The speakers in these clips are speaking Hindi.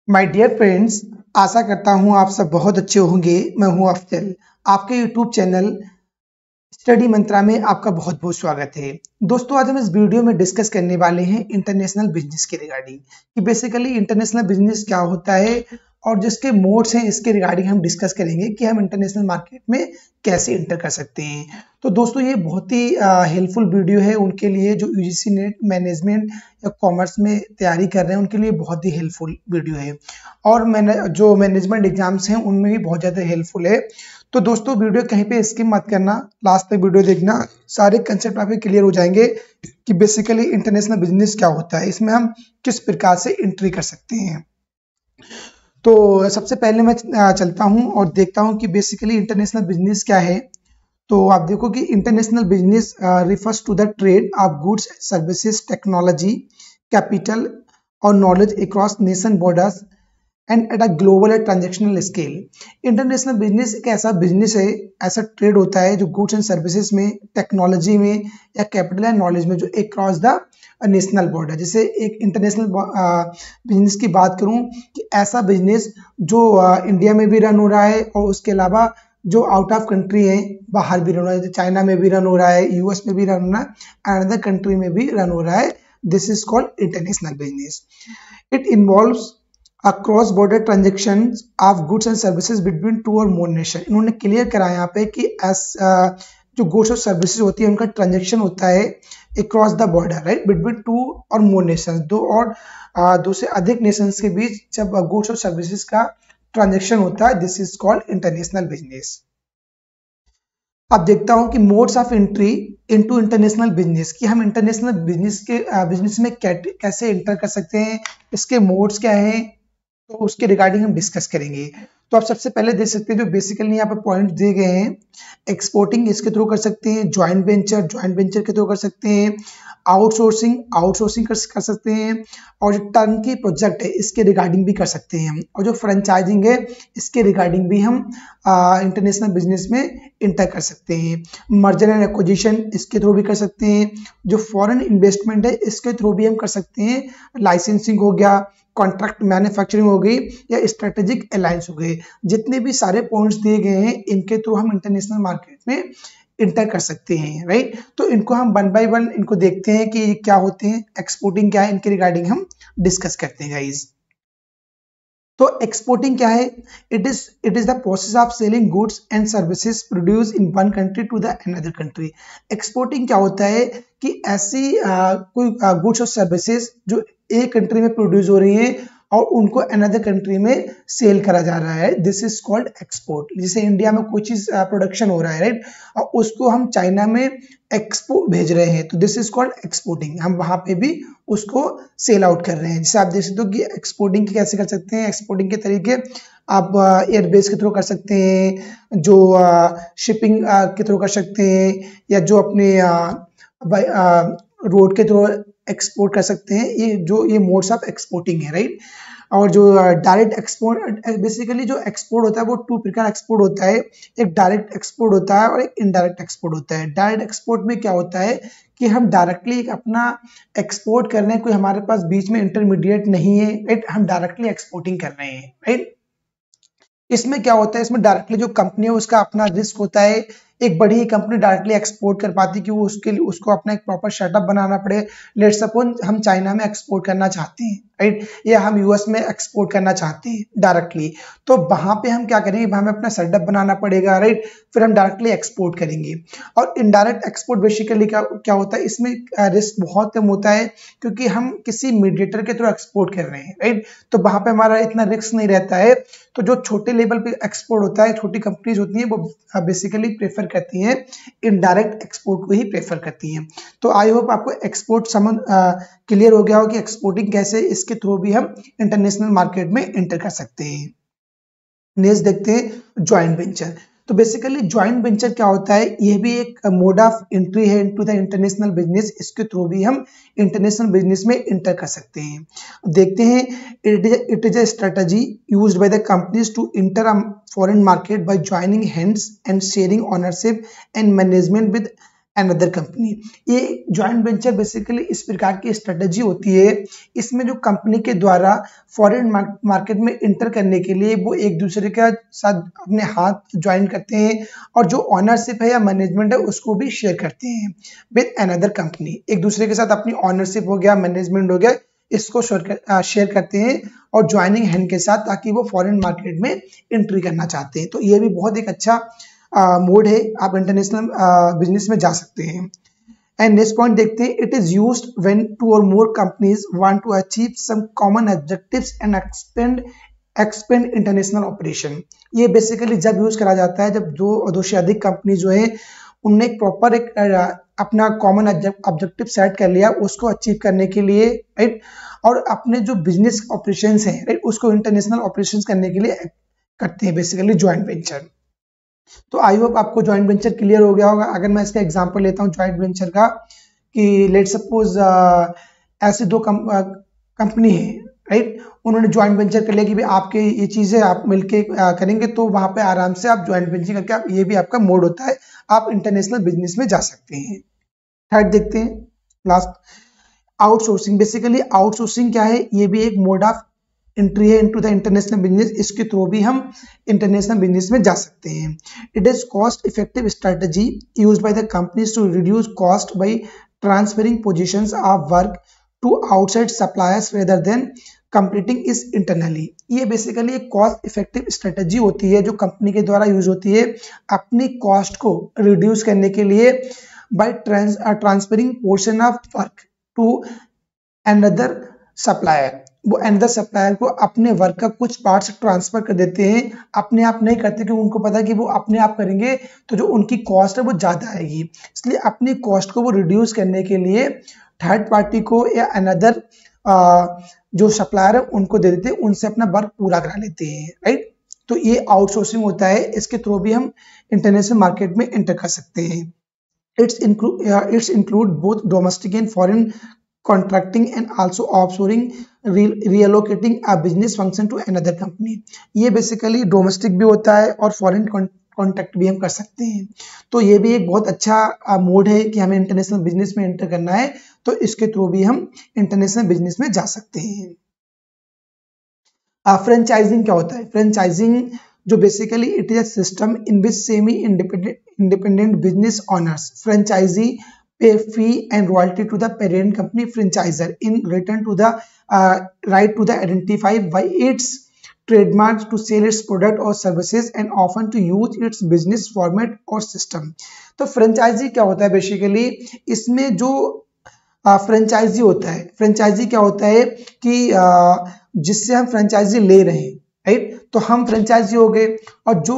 माय डियर फ्रेंड्स, आशा करता हूँ आप सब बहुत अच्छे होंगे। मैं हूँ अफजल। आपके यूट्यूब चैनल स्टडी मंत्रा में आपका बहुत बहुत स्वागत है। दोस्तों, आज हम इस वीडियो में डिस्कस करने वाले हैं इंटरनेशनल बिजनेस के रिगार्डिंग कि बेसिकली इंटरनेशनल बिजनेस क्या होता है और जिसके मोड्स हैं इसके रिगार्डिंग हम डिस्कस करेंगे कि हम इंटरनेशनल मार्केट में कैसे इंटर कर सकते हैं। तो दोस्तों, ये बहुत ही हेल्पफुल वीडियो है उनके लिए जो यूजीसी नेट मैनेजमेंट या कॉमर्स में तैयारी कर रहे हैं, उनके लिए बहुत ही हेल्पफुल वीडियो है। और मैंने जो मैनेजमेंट एग्जाम्स हैं उनमें भी बहुत ज़्यादा हेल्पफुल है। तो दोस्तों, वीडियो कहीं पे स्किप मत करना, लास्ट तक वीडियो देखना, सारे कंसेप्ट आपके क्लियर हो जाएंगे कि बेसिकली इंटरनेशनल बिजनेस क्या होता है, इसमें हम किस प्रकार से एंट्री कर सकते हैं। तो सबसे पहले मैं चलता हूं और देखता हूं कि बेसिकली इंटरनेशनल बिजनेस क्या है। तो आप देखो कि international business refers to the trade of goods, services, technology, capital और knowledge across nation borders and at a global and transactional scale. International business एक ऐसा बिजनेस है, ऐसा ट्रेड होता है जो गुड्स एंड सर्विसेज में, टेक्नोलॉजी में या कैपिटल एंड नॉलेज में जो अक्रॉस द नेशनल बॉर्डर। जैसे एक इंटरनेशनल बिजनेस की बात करूं कि ऐसा बिजनेस जो इंडिया में भी रन हो रहा है और उसके अलावा जो आउट ऑफ कंट्री है, बाहर भी रन हो रहा है, चाइना में भी रन हो रहा है, यूएस में भी रन हो रहा है, अनदर कंट्री में भी रन हो रहा है। This is called international business. It involves cross border transaction of goods and services between two or more nation. इन्होंने क्लियर करा यहाँ पे कि जो गुड्स और सर्विसेज होती है उनका ट्रांजेक्शन होता है across the border, right, between two or more nation, दो से अधिक नेशंस के बीच जब गुड्स और सर्विसेज का ट्रांजेक्शन होता है, this is called international business. अब देखता हूं कि modes of entry into international business, कि हम इंटरनेशनल बिजनेस में कैसे एंटर कर सकते हैं, इसके मोड्स क्या हैं, तो उसके रिगार्डिंग हम डिस्कस करेंगे। तो आप सबसे पहले देख सकते हैं जो बेसिकली यहाँ पे पॉइंट दिए गए हैं। एक्सपोर्टिंग इसके थ्रू कर सकते हैं, ज्वाइंट वेंचर के थ्रू कर सकते हैं, आउटसोर्सिंग कर सकते हैं, और जो टर्न की प्रोजेक्ट है इसके रिगार्डिंग भी कर सकते हैं, और जो फ्रेंचाइजिंग है इसके रिगार्डिंग भी हम इंटरनेशनल बिजनेस में इंटर कर सकते हैं। मर्जर एंड एक्विजिशन इसके थ्रू भी कर सकते हैं, जो फॉरेन इन्वेस्टमेंट है इसके थ्रू भी हम कर सकते हैं, लाइसेंसिंग हो गया, कॉन्ट्रैक्ट मैन्युफैक्चरिंग हो गई या स्ट्रेटेजिक अलायंस हो गए। जितने भी सारे पॉइंट्स दिए गए हैं इनके थ्रू हम इंटरनेशनल मार्केट में इंटर कर सकते हैं, राइट। तो इनको हम वन बाय वन इनको देखते हैं कि क्या होते हैं, एक्सपोर्टिंग क्या है, इनके रिगार्डिंग हम डिस्कस करते हैं गाइज। तो एक्सपोर्टिंग क्या है? It is the process of selling goods and services produce in one country to the another country. Exporting क्या होता है कि ऐसी कोई गुड्स और सर्विसेज जो एक कंट्री में प्रोड्यूस हो रही है और उनको अनदर कंट्री में सेल करा जा रहा है, दिस इज कॉल्ड एक्सपोर्ट। जैसे इंडिया में कोई चीज प्रोडक्शन हो रहा है, राइट, और उसको हम चाइना में एक्सपो भेज रहे हैं, तो दिस इज कॉल्ड एक्सपोर्टिंग। हम वहां पे भी उसको सेल आउट कर रहे हैं। जैसे आप देख सकते हो कि एक्सपोर्टिंग कैसे कर सकते हैं। एक्सपोर्टिंग के तरीके आप एयरबेस के थ्रू कर सकते हैं, जो शिपिंग के थ्रू कर सकते हैं, या जो अपने रोड के थ्रू एक्सपोर्ट कर सकते हैं। ये मोड्स ऑफ एक्सपोर्टिंग है, राइट। और जो डायरेक्ट एक्सपोर्ट, बेसिकली जो एक्सपोर्ट होता है वो टू प्रकार एक्सपोर्ट होता है। एक डायरेक्ट एक्सपोर्ट होता है और एक इनडायरेक्ट एक्सपोर्ट होता है। डायरेक्ट एक्सपोर्ट में क्या होता है कि हम डायरेक्टली एक अपना एक्सपोर्ट कर रहे हैं, कोई हमारे पास बीच में इंटरमीडिएट नहीं है, राइट, हम डायरेक्टली एक्सपोर्टिंग कर रहे हैं, राइट। इसमें क्या होता है, इसमें डायरेक्टली जो कंपनी है उसका अपना रिस्क होता है। एक बड़ी ही कंपनी डायरेक्टली एक्सपोर्ट कर पाती है कि वो उसको अपना एक प्रॉपर सेटअप बनाना पड़े। लेट्स सपोज हम चाइना में एक्सपोर्ट करना चाहते हैं, राइट, या हम यूएस में एक्सपोर्ट करना चाहते हैं डायरेक्टली, तो वहां पे हम क्या करेंगे, हमें अपना सेटअप बनाना पड़ेगा, राइट, फिर हम डायरेक्टली एक्सपोर्ट करेंगे। और इनडायरेक्ट एक्सपोर्ट बेसिकली क्या होता है, इसमें रिस्क बहुत कम होता है क्योंकि हम किसी मीडिएटर के थ्रू एक्सपोर्ट कर रहे हैं, राइट, तो वहां पे हमारा इतना रिस्क नहीं रहता है। तो जो छोटे लेवल पे एक्सपोर्ट होता है, छोटी कंपनीज होती हैं, वो बेसिकली प्रेफर करती हैं इनडायरेक्ट एक्सपोर्ट को ही प्रेफर करती हैं। तो आई होप आपको एक्सपोर्ट समझ क्लियर हो गया हो कि एक्सपोर्टिंग कैसे, इसके थ्रू भी हम इंटरनेशनल मार्केट में एंटर कर सकते हैं। नेक्स्ट देखते हैं ज्वाइंट वेंचर। तो बेसिकली ज्वाइंट वेंचर क्या होता है, ये भी एक मोड ऑफ एंट्री है इनटू द इंटरनेशनल बिजनेस। इसके थ्रू भी हम इंटरनेशनल बिजनेस में एंटर कर सकते हैं। देखते हैं, it is a strategy used by the companies to enter a foreign market by joining hands and sharing ownership and management with another company. ये जॉइंट वेंचर बेसिकली इस प्रकार की स्ट्रेटजी होती है, इसमें जो कंपनी के द्वारा फॉरेन मार्केट में इंटर करने के लिए वो एक दूसरे के साथ अपने हाथ ज्वाइन करते हैं और जो ऑनरशिप है या मैनेजमेंट है उसको भी शेयर करते हैं विद अनदर कंपनी। एक दूसरे के साथ अपनी ऑनरशिप हो गया, मैनेजमेंट हो गया, इसको शेयर करते हैं और ज्वाइनिंग हैंड के साथ, ताकि वो फॉरेन मार्केट में एंट्री करना चाहते हैं। तो ये भी बहुत एक अच्छा मोड है, आप इंटरनेशनल बिजनेस में जा सकते हैं। एंड नेक्स्ट पॉइंट देखते हैं, it is used when two or more companies want to achieve some common objectives and expand international operation. ये बेसिकली जब यूज करा जाता है जब दो से अधिक कंपनी जो है उनने एक प्रॉपर अपना कॉमन ऑब्जेक्टिव सेट कर लिया उसको अचीव करने के लिए, राइट, और अपने जो बिजनेस ऑपरेशंस हैं, राइट, उसको इंटरनेशनल ऑपरेशंस करने के लिए करते हैं बेसिकली जॉइंट वेंचर। तो आई होप आपको जॉइंट वेंचर क्लियर हो गया होगा। अगर मैं इसका एग्जांपल लेता हूँ जॉइंट वेंचर का, कि लेट सपोज ऐसे दो कंपनी है, राइट, उन्होंने जॉइंट वेंचर कर लिया कि भाई आपके ये चीजें आप मिलके करेंगे, तो वहां पे आराम से आप जॉइंट वेंचर करके आप, ये भी आपका मोड होता है, आप इंटरनेशनल बिजनेस में जा सकते हैं। थर्ड देखते हैं, लास्ट, आउटसोर्सिंग। बेसिकली आउटसोर्सिंग क्या है, ये भी एक मोड ऑफ एंट्री है इनटू द इंटरनेशनल बिजनेस, इसके थ्रू भी हम इंटरनेशनल बिजनेस में जा सकते हैं। It is cost effective strategy used by the companies to reduce cost by transferring positions of work to outside suppliers rather than completing this internally. ये बेसिकली एक कॉस्ट इफेक्टिव स्ट्रेटजी होती है जो कंपनी के द्वारा यूज होती है अपनी कॉस्ट को रिड्यूस करने के लिए by transferring portion of work to another supplier. वो अनदर सप्लायर को अपने वर्क का कुछ पार्ट्स ट्रांसफर कर देते हैं, अपने आप नहीं करते क्योंकि उनको पता है कि वो अपने आप करेंगे तो जो उनकी कॉस्ट है वो ज्यादा आएगी, इसलिए अपनी कॉस्ट को वो रिड्यूस करने के लिए थर्ड पार्टी को या अनदर जो सप्लायर है उनको दे देते हैं, उनसे अपना वर्क पूरा करा लेते हैं, राइट। तो ये आउटसोर्सिंग होता है, इसके थ्रू भी हम इंटरनेशनल मार्केट में एंटर कर सकते हैं। It's include both domestic and foreign contracting and also offshoring, reallocating a business function to another company। ये बेसिकली डोमेस्टिक भी होता है और फॉरेन कॉन्ट्रैक्ट भी हम कर सकते हैं। तो ये भी एक बहुत अच्छा मोड है कि हमें इंटरनेशनल बिजनेस में एंटर करना है, तो इसके थ्रू भी हम इंटरनेशनल बिजनेस में जा सकते हैं। फ्रेंचाइजिंग क्या होता है? फ्रेंचाइजिंग जो basically it is a system in which semi independent business owners franchisee pay fee and royalty to the parent company franchisor in return to the right to the identify by its trademarks to sell its product or services and often to use its business format or system। तो फ्रेंचाइजी क्या होता है? बेसिकली इसमें जो फ्रेंचाइजी होता है, फ्रेंचाइजी क्या होता है कि जिससे हम फ्रेंचाइजी ले रहे हैं, राइट, तो हम फ्रेंचाइजी हो गए और जो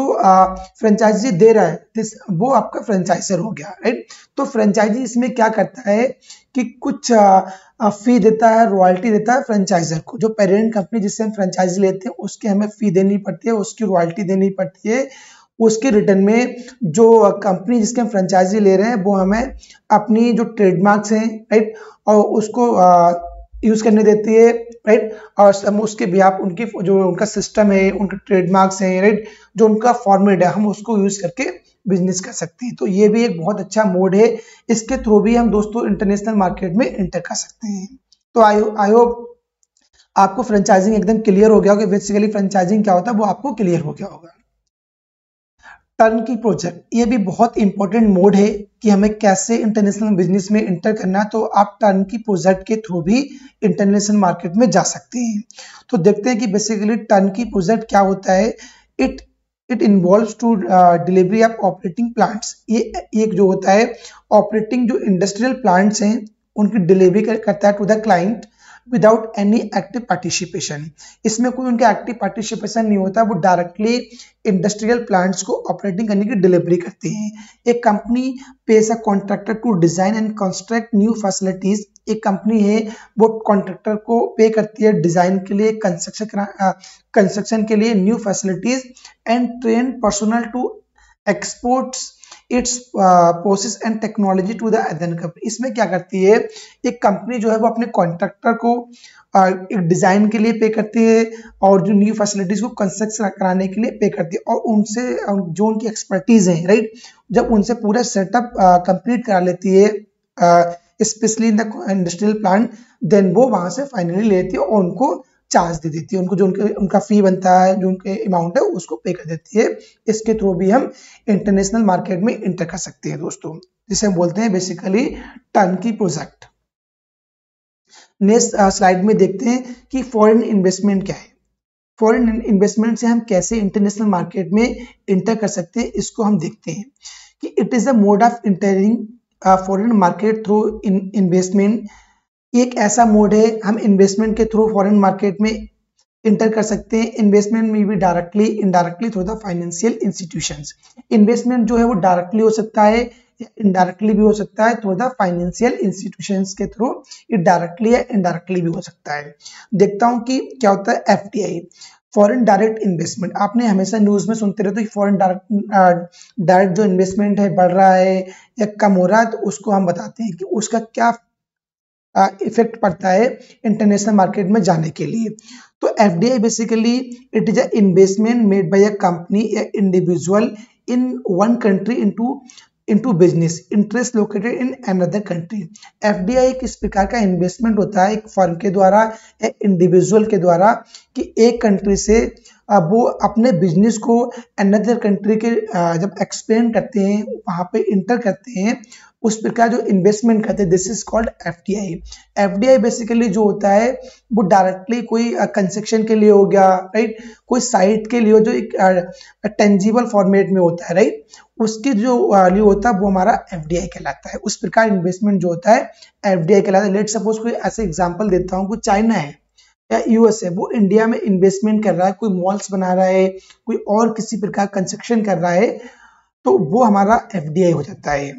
फ्रेंचाइजी दे रहा है वो आपका फ्रेंचाइजर हो गया, राइट। तो फ्रेंचाइजी इसमें क्या करता है कि कुछ फी देता है, रॉयल्टी देता है फ्रेंचाइजर को। जो पेरेंट कंपनी जिससे हम फ्रेंचाइजी लेते हैं उसके हमें फी देनी पड़ती है, उसकी रॉयल्टी देनी पड़ती है। उसके रिटर्न में जो कंपनी जिसके हम फ्रेंचाइजी ले रहे हैं वो हमें अपनी जो ट्रेडमार्क्स हैं, राइट, और उसको यूज करने देती है, राइट, और हम उसके भी आप उनकी जो उनका सिस्टम है, उनके ट्रेडमार्क्स हैं, राइट, जो उनका फॉर्मेट है, हम उसको यूज करके बिजनेस कर सकते हैं। तो ये भी एक बहुत अच्छा मोड है, इसके थ्रू भी हम दोस्तों इंटरनेशनल मार्केट में एंटर कर सकते हैं। तो आई होप आपको फ्रेंचाइजिंग एकदम क्लियर हो गया होगा, बेसिकली फ्रेंचाइजिंग क्या होता है वो आपको क्लियर हो गया होगा। टर्न की प्रोजेक्ट, ये भी बहुत इंपॉर्टेंट मोड है कि हमें कैसे इंटरनेशनल बिजनेस में एंटर करना है। तो आप टर्न की प्रोजेक्ट के थ्रू भी इंटरनेशनल मार्केट में जा सकते हैं। तो देखते हैं कि बेसिकली टर्न की प्रोजेक्ट क्या होता है। It involves to delivery of operating plants. ये एक जो होता है ऑपरेटिंग जो इंडस्ट्रियल प्लांट्स हैं उनकी डिलीवरी करता है to the client without any active participation. इसमें कोई उनका एक्टिव पार्टिसिपेशन नहीं होता, वो डायरेक्टली इंडस्ट्रियल प्लांट्स को ऑपरेटिंग करने की डिलीवरी करते हैं। एक company pays a contractor to design and construct new facilities. एक कंपनी है वो कॉन्ट्रैक्टर को पे करती है डिजाइन के लिए, कंस्ट्रक्शन के लिए new facilities and train personnel to exports its process and technology to the other company. इसमें क्या करती है, एक कंपनी जो है वो अपने कॉन्ट्रैक्टर को एक डिजाइन के लिए पे करती है और जो न्यू फैसिलिटीज को कंस्ट्रक्ट कराने के लिए पे करती है, और उनसे जो उनकी एक्सपर्टीज है, राइट, जब उनसे पूरा सेटअप कंप्लीट करा लेती है specially in the industrial plant, then वो वहां से फाइनली लेती है और उनको चार्ज दे देती है, उनको जो उनका फी बनता है, जो उनके अमाउंट है उसको पे कर देती है। इसके थ्रू भी हम इंटरनेशनल मार्केट में इंटर कर सकते हैं दोस्तों, जिसे हम बोलते हैं basically turnkey project. Next slide में देखते हैं कि फॉरेन इन्वेस्टमेंट क्या है। फॉरेन इन्वेस्टमेंट से हम कैसे इंटरनेशनल मार्केट में इंटर कर सकते हैं, इसको हम देखते हैं कि it is a mode of entering foreign market through investment. एक ऐसा मोड है, हम इन्वेस्टमेंट के थ्रू फॉरेन मार्केट में इंटर कर सकते हैं। इन्वेस्टमेंट में भी directly indirectly through the financial institutions. Investment जो है वो डायरेक्टली हो सकता है या इनडायरेक्टली भी हो सकता है थ्रू द फाइनेंशियल इंस्टीट्यूशंस के थ्रू, ये डायरेक्टली या इनडायरेक्टली भी हो सकता है। देखता हूं कि क्या होता है एफडीआई, फॉरेन डायरेक्ट इन्वेस्टमेंट। आपने हमेशा न्यूज में सुनते रहते हो कि फॉरेन डायरेक्ट जो इन्वेस्टमेंट है बढ़ रहा है या कम हो रहा है, तो उसको हम बताते हैं कि उसका क्या इफेक्ट पड़ता है इंटरनेशनल मार्केट में जाने के लिए। तो FDI basically it is a investment made by a company या individual in one country into business interest located in another country. FDI किस प्रकार का इन्वेस्टमेंट होता है एक फर्म के द्वारा या इंडिविजुअल के द्वारा कि एक कंट्री से वो अपने बिजनेस को अनदर कंट्री के जब एक्सपेंड करते हैं, वहां पे इंटर करते हैं, उस प्रकार जो इन्वेस्टमेंट करते हैं, this is called FDI. FDI basically जो होता है वो डायरेक्टली कोई कंस्ट्रक्शन के लिए हो गया, राइट, कोई साइट के लिए हो जो एक टेंजिबल फॉर्मेट में होता है, राइट, उसके जो लिए होता है वो हमारा एफडीआई कहलाता है। उस प्रकार इन्वेस्टमेंट जो होता है एफडीआई कहलाता है। लेट सपोज कोई ऐसे एग्जांपल देता हूँ, कोई चाइना है या यूएस है, वो इंडिया में इन्वेस्टमेंट कर रहा है, कोई मॉल्स बना रहा है, कोई और किसी प्रकार कंस्ट्रक्शन कर रहा है, तो वो हमारा एफडीआई हो जाता है।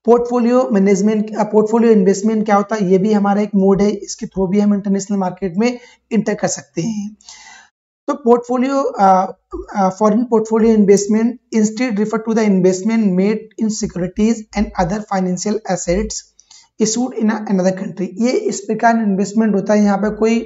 पोर्टफोलियो मैनेजमेंट, पोर्टफोलियो इन्वेस्टमेंट क्या होता है, ये भी हमारा एक मोड है, इसके थ्रू भी हम इंटरनेशनल मार्केट में इंटर कर सकते हैं। तो portfolio foreign portfolio investment instead refer to the investment made in securities and other financial assets issued in another country. ये इस प्रकार इन्वेस्टमेंट होता है, यहाँ पे कोई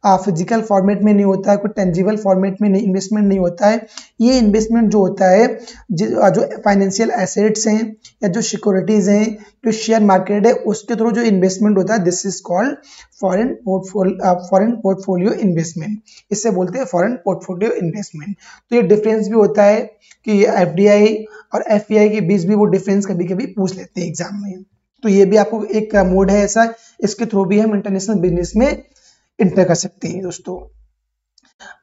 फिजिकल फॉर्मेट में नहीं होता है, कोई टेंजिबल फॉर्मेट में नहीं इन्वेस्टमेंट नहीं होता है। ये इन्वेस्टमेंट जो होता है जो फाइनेंशियल एसेट्स हैं या जो सिक्योरिटीज हैं, जो शेयर मार्केट है, उसके थ्रू जो इन्वेस्टमेंट होता है, this is called foreign portfolio investment. इससे बोलते हैं फॉरेन पोर्टफोलियो इन्वेस्टमेंट। तो ये डिफरेंस भी होता है कि एफडीआई और एफपीआई के बीच भी वो डिफरेंस कभी कभी पूछ लेते हैं एग्जाम में। तो ये भी आपको एक मोड है ऐसा, इसके थ्रू भी हम इंटरनेशनल बिजनेस में इंटर कर सकते हैं दोस्तों।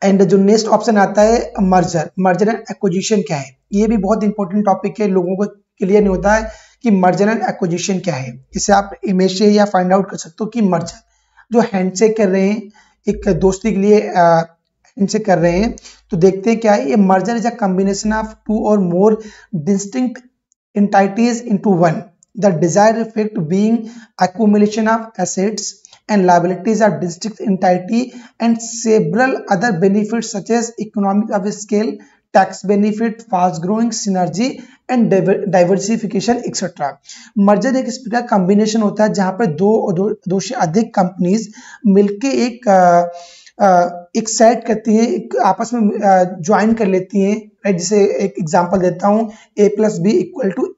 एंड जो नेक्स्ट ऑप्शन आता है मर्जर एंड एक्विजिशन क्या है, ये भी बहुत इंपॉर्टेंट टॉपिक है, लोगों को क्लियर नहीं होता है कि मर्जर एंड एक्विजिशन क्या है। इसे आप इमेज से या फाइंड आउट कर सकते हो कि मर्जर जो हैंडशेक कर रहे हैं एक दोस्ती के लिए हैंडशेक कर रहे हैं, तो देखते हैं क्या है ये merger is a combination of two or more distinct entities into one, the desired effect being accumulation of assets and liabilities of distinct entity and several other benefits such as economic of scale, tax benefit, fast growing synergy and diversification etc. Merger एक इस प्रकार कॉम्बिनेशन होता है जहां पर दो से अधिक कंपनीज मिलके एक सेट करती है, एक आपस में ज्वाइन कर लेती हैं, राइट। जैसे एक एग्जांपल देता हूं, A+B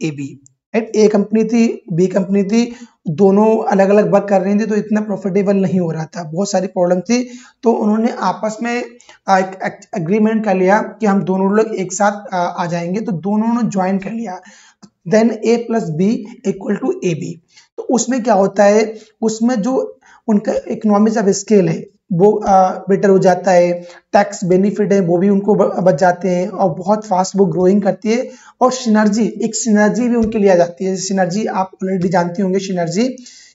= AB, ए कंपनी थी, बी कंपनी थी, दोनों अलग अलग वर्क कर रही थी, तो इतना प्रॉफिटेबल नहीं हो रहा था, बहुत सारी प्रॉब्लम थी, तो उन्होंने आपस में एक एग्रीमेंट कर लिया कि हम दोनों लोग एक साथ आ जाएंगे, तो दोनों ने ज्वाइन कर लिया। Then A+B = AB। तो उसमें क्या होता है, उसमें जो उनका इकोनॉमिक्स ऑफ स्केल है वो बेटर हो जाता है, टैक्स बेनिफिट है वो भी उनको बच जाते हैं, और बहुत फास्ट वो ग्रोइंग करती है, और सिनर्जी भी उनके लिए आ जाती है। सिनर्जी आप ऑलरेडी जानते होंगे, सिनर्जी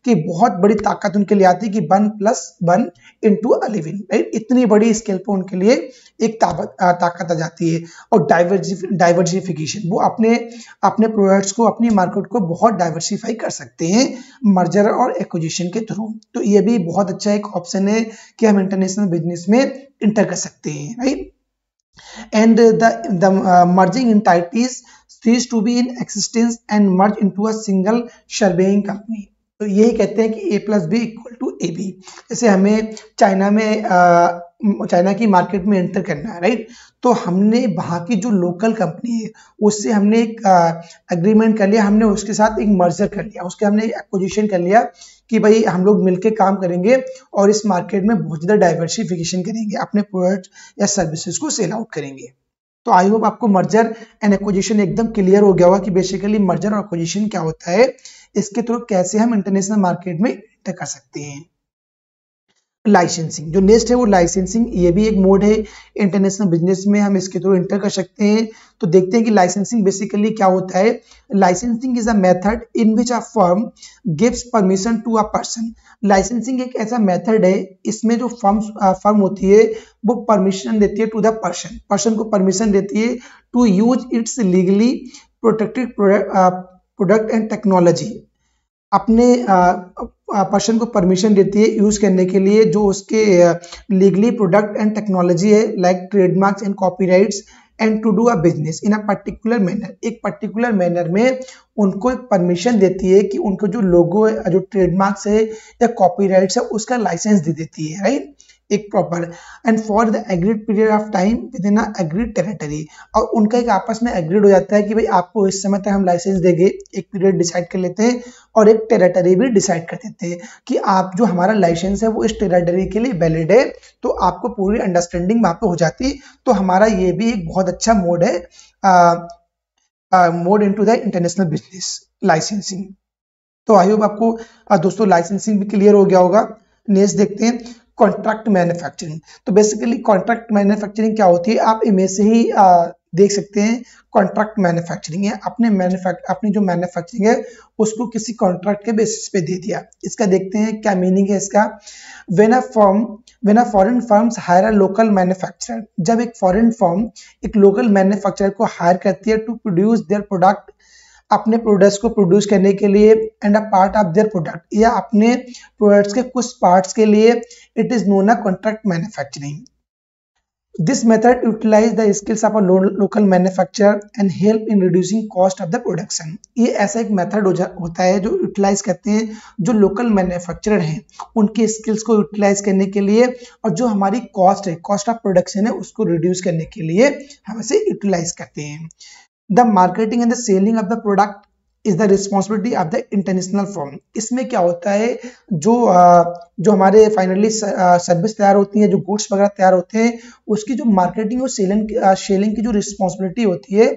की बहुत बड़ी ताकत उनके लिए आती है कि 1+1 × 11, राइट। इतनी बड़ी स्केल पर उनके लिए एक ताकत आ जाती है। और डाइवर्सिफिकेशन, वो अपने प्रोडक्ट्स को, अपनी मार्केट को बहुत डाइवर्सिफाई कर सकते हैं मर्जर और एक्विजिशन के थ्रू। तो ये भी बहुत अच्छा एक ऑप्शन है कि हम इंटरनेशनल बिजनेस में इंटर कर सकते हैं, right. And the merging entities cease to be in existence and merge into a single surveying company। तो यही कहते हैं कि A+B = AB। जैसे हमें चाइना की मार्केट में एंटर करना है, राइट, तो हमने वहाँ की जो लोकल कंपनी है उससे हमने एक एग्रीमेंट कर लिया, हमने उसके साथ एक मर्जर कर लिया, उसके हमने एक्विजिशन कर लिया कि भाई हम लोग मिलके काम करेंगे और इस मार्केट में बहुत ज़्यादा डाइवर्सिफिकेशन करेंगे, अपने प्रोडक्ट या सर्विसेज को सेल आउट करेंगे। तो आई होप आपको मर्जर एंड एक्विजिशन एकदम क्लियर हो गया होगा कि बेसिकली मर्जर और एक्विजिशन क्या होता है, इसके थ्रू कैसे हम इंटरनेशनल मार्केट में एंटर कर सकते हैं। लाइसेंसिंग जो नेक्स्ट है वो लाइसेंसिंग, ये भी एक मोड है इंटरनेशनल बिजनेस में, हम इसके थ्रू एंटर कर सकते हैं। तो देखते हैं कि लाइसेंसिंग बेसिकली क्या होता है। Licensing is a method in which a firm gives permission to a person. Licensing एक ऐसा मेथड है, इसमें जो फर्म होती है वो परमिशन देती है टू द पर्सन को परमिशन देती है to use its legally protected product and technology. अपने पर्सन को परमिशन देती है यूज करने के लिए जो उसके लीगली प्रोडक्ट एंड टेक्नोलॉजी है, like trademarks and copyrights, and to do a business in a particular manner. एक पर्टिकुलर मैनर में उनको एक परमिशन देती है कि उनको जो लोगो है, जो ट्रेडमार्क्स है या कॉपीराइट्स है, उसका लाइसेंस दे देती है, राइट, एक proper and for the agreed period of time with in agreed territory. और उनका एक आपस में एग्रीड हो जाता है कि भाई आपको इस समय तक हम लाइसेंस देंगे, एक पीरियड डिसाइड कर लेते हैं और एक टेरिटरी भी डिसाइड कर देते हैं कि आप जो हमारा लाइसेंस है वो इस टेरिटरी के लिए वैलिड है, तो आपको पूरी अंडरस्टैंडिंग वहां पे हो जाती है। तो हमारा ये भी एक बहुत अच्छा मोड है, mode into the international business, licensing. तो आई होप आपको दोस्तों लाइसेंसिंग भी क्लियर हो गया होगा। नेक्स्ट देखते हैं कॉन्ट्रैक्ट मैन्युफैक्चरिंग। तो बेसिकली कॉन्ट्रैक्ट मैन्युफैक्चरिंग क्या होती है, आप इमेज से ही देख सकते हैं। कॉन्ट्रैक्ट मैन्युफैक्चरिंग है अपनी जो मैन्युफैक्चरिंग है उसको किसी कॉन्ट्रैक्ट के बेसिस पे दे दिया। इसका देखते हैं क्या मीनिंग है इसका। When a foreign firms hire a local manufacturer, जब एक फॉरेन फर्म एक लोकल मैन्युफैक्चरर को हायर करती है टू प्रोड्यूस देयर प्रोडक्ट, अपने प्रोडक्ट्स को प्रोड्यूस करने के लिए, and a part of their product, या अपने प्रोडक्ट्स के कुछ पार्ट्स के लिए, it is known a contract manufacturing. This method utilize the skills of a local manufacturer and help in reducing cost of the production. ये ऐसा एक मेथड होता है जो यूटिलाइज करते हैं जो लोकल मैन्युफैक्चरर हैं उनके स्किल्स को यूटिलाइज करने के लिए, और जो हमारी कॉस्ट है, कॉस्ट ऑफ प्रोडक्शन है, उसको रिड्यूस करने के लिए हम इसे यूटिलाइज करते हैं। The marketing and the selling of the product is the responsibility of the international firm। इसमें क्या होता है, जो हमारे फाइनली सर्विस तैयार होती है, जो गुड्स वगैरह तैयार होते हैं, उसकी जो मार्केटिंग और सेलिंग की जो रिस्पॉन्सिबिलिटी होती है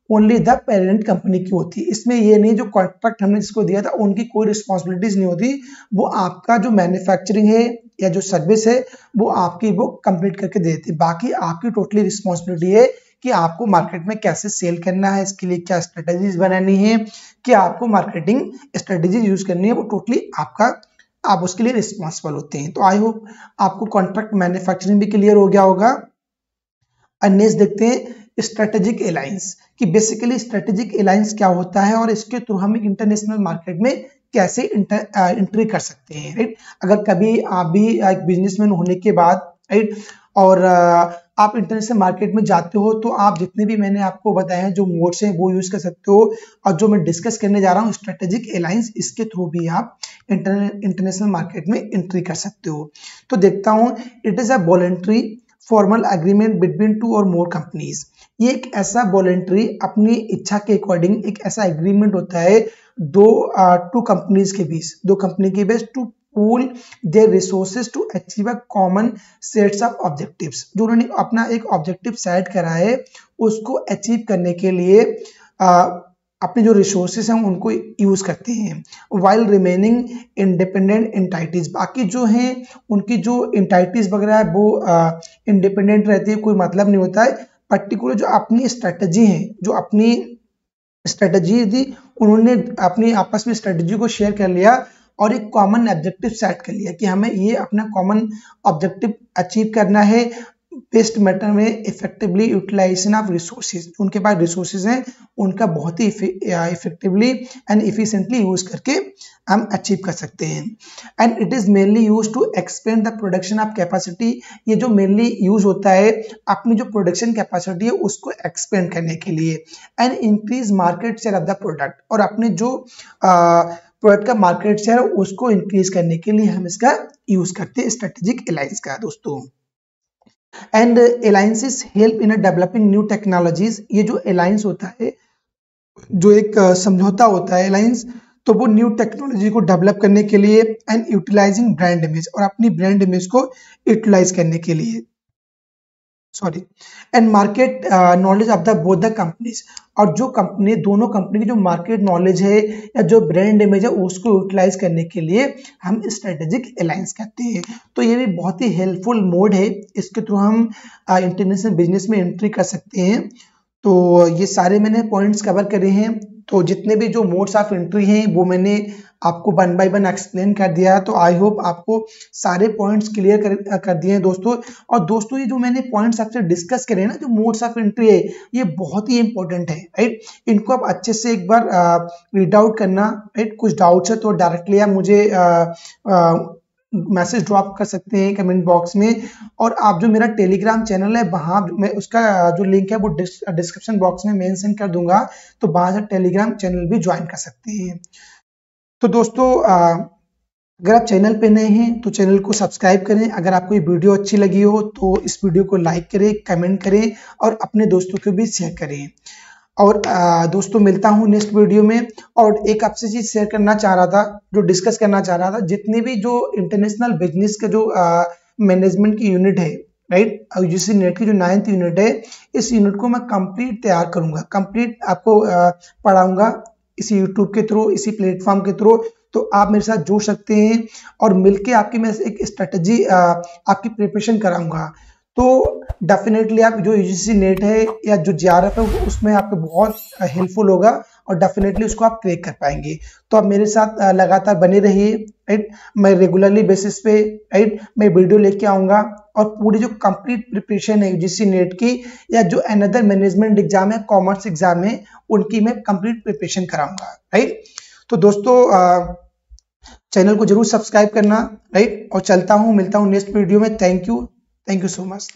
ओनली द पेरेंट कंपनी की होती है। इसमें ये नहीं जो कॉन्ट्रैक्ट हमने जिसको दिया था उनकी कोई रिस्पॉन्सिबिलिटीज नहीं होती, वो आपका जो मैन्युफैक्चरिंग है या जो सर्विस है वो आपकी वो कंप्लीट करके दे देती है। बाकी आपकी टोटली रिस्पॉन्सिबिलिटी है कि आपको मार्केट में कैसे सेल करना है, इसके लिए क्या स्ट्रेटेजीज बनानी है, क्या आपको मार्केटिंग स्ट्रेटेजीज यूज करनी है, वो टोटली आप उसके लिए रिस्पॉन्सिबल होते हैं। तो आई होप आपको कॉन्ट्रैक्ट मैन्युफैक्चरिंग भी क्लियर हो गया होगा। नेक्स्ट देखते हैं स्ट्रेटेजिक अलायंस, कि बेसिकली स्ट्रेटेजिक अलायंस क्या होता है और इसके थ्रू हम इंटरनेशनल मार्केट में कैसे एंट्री कर सकते हैं, राइट। अगर कभी आप भी एक बिजनेसमैन होने के बाद, राइट, और आप इंटरनेशनल मार्केट में जाते हो तो आप जितने भी मैंने आपको बताए हैं जो मोड्स हैं वो यूज कर सकते हो, और जो मैं डिस्कस करने जा रहा हूँ स्ट्रेटेजिक अलायंस, इसके थ्रू भी आप इंटरनेशनल मार्केट में एंट्री कर सकते हो। तो देखता हूँ, it is a voluntary formal agreement between 2 और मोर कंपनीज। ये एक ऐसा वॉलंटरी अपनी इच्छा के अकॉर्डिंग एक ऐसा एग्रीमेंट होता है टू कंपनीज के बीच, दो कंपनी के बीच, to pool their resources to achieve a common sets of objectives. जो उन्होंने अपना एक ऑब्जेक्टिव सेट करा है उसको अचीव करने के लिए अपने जो रिसोर्सेज हैं उनको यूज करते हैं, वाइल रिमेनिंग इंडिपेंडेंट एंटाइटीज। बाकी जो हैं उनकी जो एंटाइटीज वगैरह है वो इंडिपेंडेंट रहती है, कोई मतलब नहीं होता है। पर्टिकुलर जो अपनी स्ट्रेटजी है, जो अपनी स्ट्रेटजी थी, उन्होंने अपनी आपस में स्ट्रेटजी को शेयर कर लिया और एक कॉमन ऑब्जेक्टिव सेट कर लिया कि हमें ये अपना कॉमन ऑब्जेक्टिव अचीव करना है, बेस्ट मैटर में इफेक्टिवली यूटिलाइजेशन ऑफ रिसोर्सेज, उनके पास रिसोर्सेज हैं उनका बहुत ही इफेक्टिवली एंड इफिशिएंटली यूज करके हम अचीव कर सकते हैं। And it is mainly use to expand the production of capacity, ये जो मेनली यूज होता है अपनी जो प्रोडक्शन कैपेसिटी है उसको एक्सपेंड करने के लिए, and increase market share of the product, और अपने जो प्रोडक्ट का मार्केट शेयर है उसको इंक्रीज करने के लिए हम इसका यूज करते हैं स्ट्रेटेजिक अलायंस का दोस्तों। And alliances help in developing new technologies, ये जो अलायंस होता है, जो एक समझौता होता है अलायंस, तो वो न्यू टेक्नोलॉजी को डेवलप करने के लिए एंड यूटिलाइजिंग ब्रांड इमेज, और अपनी ब्रांड इमेज को यूटिलाइज करने के लिए, sorry, and market knowledge of the both the companies, और जो कंपनी, दोनों कंपनी की जो मार्केट नॉलेज है या जो ब्रांड इमेज है उसको यूटिलाइज करने के लिए हम स्ट्रेटेजिक अलायंस कहते हैं। तो ये भी बहुत ही हेल्पफुल मोड है, इसके थ्रू हम इंटरनेशनल बिजनेस में एंट्री कर सकते हैं। तो ये सारे मैंने पॉइंट्स कवर करे हैं, तो जितने भी जो मोड्स ऑफ एंट्री हैं वो मैंने आपको 1 बाय 1 एक्सप्लेन कर दिया है। तो आई होप आपको सारे पॉइंट्स क्लियर कर दिए हैं दोस्तों। और दोस्तों ये जो मैंने पॉइंट्स आपसे डिस्कस करे हैं ना, जो मोड्स ऑफ एंट्री है ये बहुत ही इंपॉर्टेंट है, राइट। इनको आप अच्छे से एक बार रीड आउट करना, राइट। कुछ डाउट्स है तो डायरेक्टली आप मुझे मैसेज ड्रॉप कर सकते हैं कमेंट बॉक्स में, और आप जो मेरा टेलीग्राम चैनल है वहां मैं उसका जो लिंक है वो डिस्क्रिप्शन बॉक्स में मेंशन कर दूंगा, तो वहां से टेलीग्राम चैनल भी ज्वाइन कर सकते हैं। तो दोस्तों अगर आप चैनल पे नए हैं तो चैनल को सब्सक्राइब करें, अगर आपको ये वीडियो अच्छी लगी हो तो इस वीडियो को लाइक करें, कमेंट करें और अपने दोस्तों को भी शेयर करें। और दोस्तों मिलता हूं नेक्स्ट वीडियो में। और एक आपसे चीज शेयर करना चाह रहा था, जो डिस्कस करना चाह रहा था, जितने भी जो इंटरनेशनल बिजनेस का जो मैनेजमेंट की यूनिट है, राइट, यूजीसी नेट की जो 9th यूनिट है, इस यूनिट को मैं कंप्लीट तैयार करूंगा, कंप्लीट आपको पढ़ाऊंगा इसी यूट्यूब के थ्रू, इसी प्लेटफॉर्म के थ्रू। तो आप मेरे साथ जुड़ सकते हैं और मिलके आपकी मैं एक स्ट्रेटजी आपकी प्रिपरेशन कराऊंगा। तो डेफिनेटली आप जो यूजीसी नेट है या जो जेआरएफ है उसमें आपको बहुत हेल्पफुल होगा और डेफिनेटली उसको आप क्रैक कर पाएंगे। तो आप मेरे साथ लगातार बने रहिए, राइट। मैं रेगुलरली बेसिस पे, राइट, मैं वीडियो लेके आऊंगा और पूरी जो कंप्लीट प्रिपरेशन है यूजीसी नेट की या जो अनदर मैनेजमेंट एग्जाम है, कॉमर्स एग्जाम है, उनकी मैं कंप्लीट प्रिपरेशन कराऊंगा, राइट। तो दोस्तों चैनल को जरूर सब्सक्राइब करना, राइट। और चलता हूं, मिलता हूं नेक्स्ट वीडियो में। Thank you so much.